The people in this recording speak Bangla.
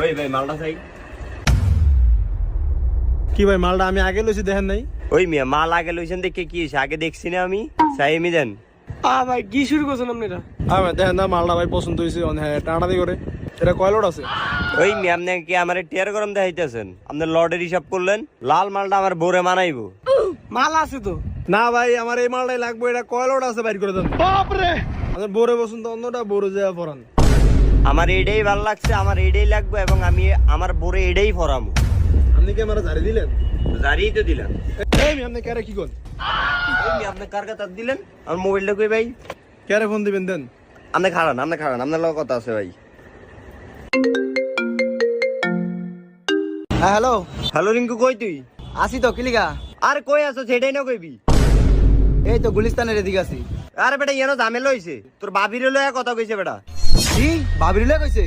ওই ভাই মালটা চাই। কি ভাই মালটা আমি আগে লইছি দেখেন নাই? ওই মিয়া মাল আগে লইছেন দেখে কি হয়েছে? আগে দেখছি না আমি। চাই আমি দেন। ভাই কি শুরু করছেন আপনারা? ভাই দেখেন না মালটা ভাই পছন্দ হয়েছে, হ্যাঁ টানাটানি করে। এটা কয় লোড আছে? ওই মিয়া আপনি কি আমার টিয়ার গরম দেখাইতেছেন? আপনার লর্ডের হিসাব করলেন? লাল মালটা আমার বোরে মানাইবো। মাল আছে তো। না ভাই আমার এই মালটাই লাগবে। এটা কয় লোড আছে বাইর করে দেন। বাপরে আপনার বোরে পছন্দ, অন্যটা বোরে যায় পরান। আমার এটাই ভালো লাগছে, আমার এটাই লাগবে এবং আমি আমার বোরে এটাই ফরামো। আপনি কি আমার জারি দিলেন? জারিই তো দিলাম। এই আপনি ক্যারে কি করেন? ওই মিয়া আপনি কার কথা দিলেন? আমার মোবাইলটা কই ভাই? ক্যারে ফোন দিবেন দেন। আপনি খাড়ান আপনার লগে কথা আছে ভাই। হ্যালো, হ্যালো রিঙ্কু, কই তুই? আসি তো কিলিগা? আর কই আছো সেটাই না কইবি। এই তো গুলিস্তানের এদিকে আছি। আরে বেটা ইয়ানো ঝামেলা হইছে, তোর বাবির লয়া কথা কইছে বেটা। কি ভাবিলে কইছে?